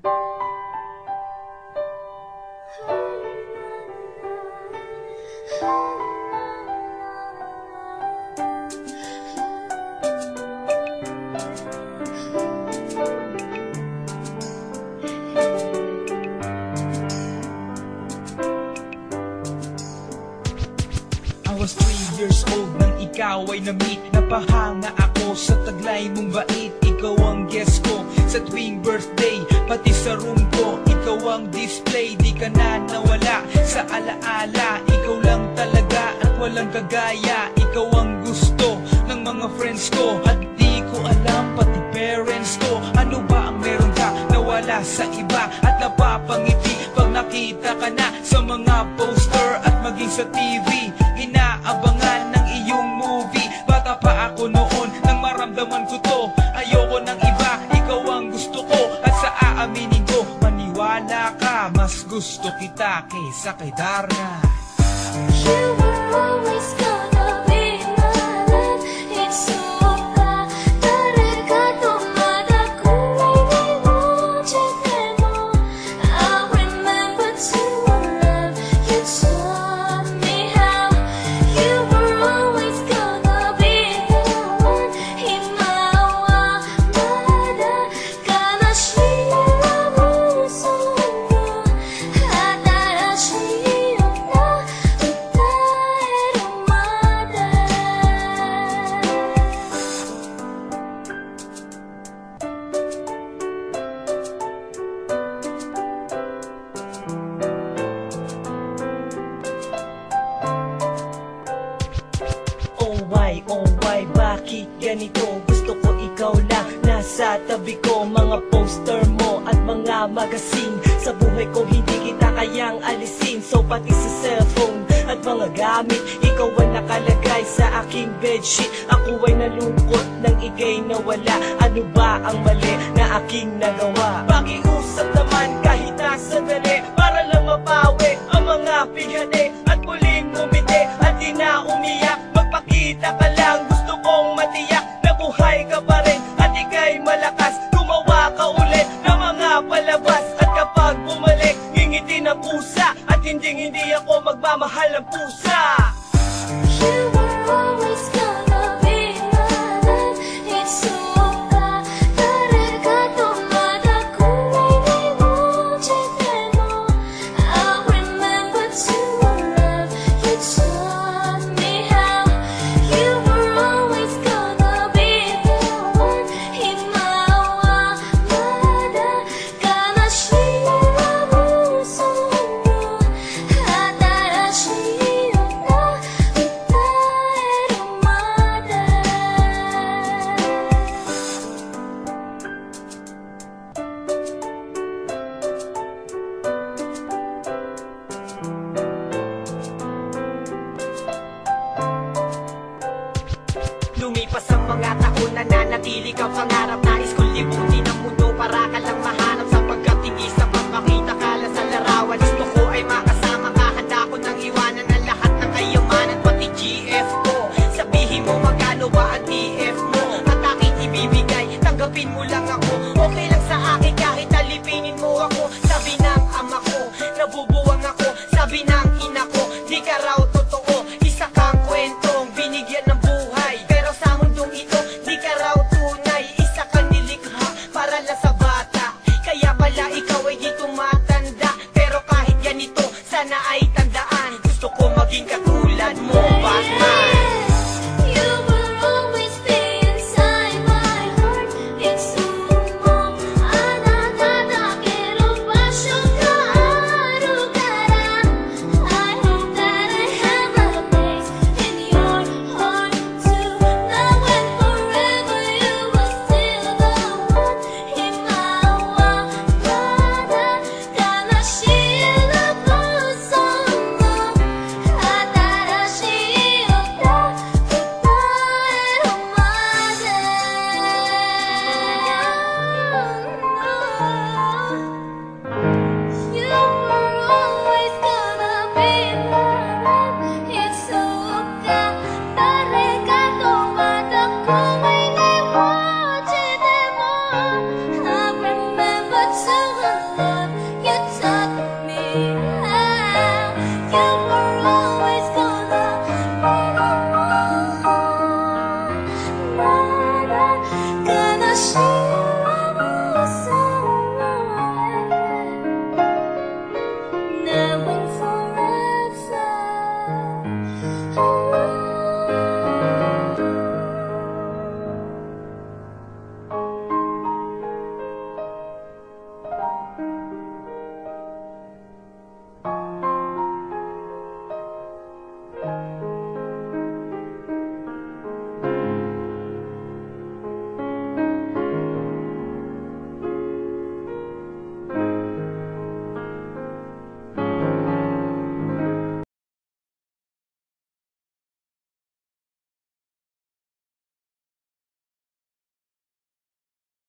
I was 3 years old nang ikaw ay na-meet. Napahanga ako sa taglay mong bait. Ikaw ang guest ko sa tuwing birthday, pati sa room ko. Ikaw ang display, di ka na nawala sa alaala. Ikaw lang talaga at walang kagaya. Ikaw ang gusto ng mga friends ko, at di ko alam pati parents ko. Ano ba ang meron ka na wala sa iba, at napapangiti pag nakita ka na sa mga poster at maging sa TV. Inaabangan ng iyong movie. Bata pa ako noon nang maramdaman ko to. Ayoko ng iba, ikaw ang gusto ko. At sa aaminin ko, maniwala ka, mas gusto kita kaysa kay Darna. You were always gonna be my love. It's so bad. 다래가 또마다 꿈이 이루어질 때도 I remember to love you. Taught me how. You were always gonna be the one. 희망마다 가나시라고 소원 하다라시였나. Oh why, bakit ganito? Gusto ko ikaw lang nasa tabi ko. Mga poster mo at mga magazine, sa buhay ko hindi kita kayang alisin. So pati sa cellphone at mga gamit, ikaw ang nakalagay sa aking bedsheet. Ako ay nalungkot nang ika'y nawala. Ano ba ang mali na aking nagawa? Pakiusap naman kahit na sandali, para lang mapawi ang mga pighati at muling umiti at di na umiyak. Magpakita ka lang, gusto kong matiyak na buhay ka pa rin at ika'y malakas. Gumawa ka ulit ng mga palabas, at kapag bumalik, ngingiti na pusa. At hindi ako magmamahal ng pusa. You were always gonna be my love. It's so bad. 다래가 또마다 꿈이 이루어질 때도 I remember to love you. Taught me how. You were always gonna be the one. 희망마다 가나시라고 소원 하다라시였나. Lumipas ang mga taon, nananatili ka pangarap. Nais kong libutin ang mundo para ka lang mahanap. Sapagkat hindi sapat makita ka lang sa larawan. Gusto ko ay makasama ka, handa ko nang iwanan ang lahat ng kayamanan, pati GF ko. Sabihin mo magkano ba ang TF mo, at aking ibibigay, tanggapin mo lang ako. Okay lang sa akin kahit alipinin mo ako.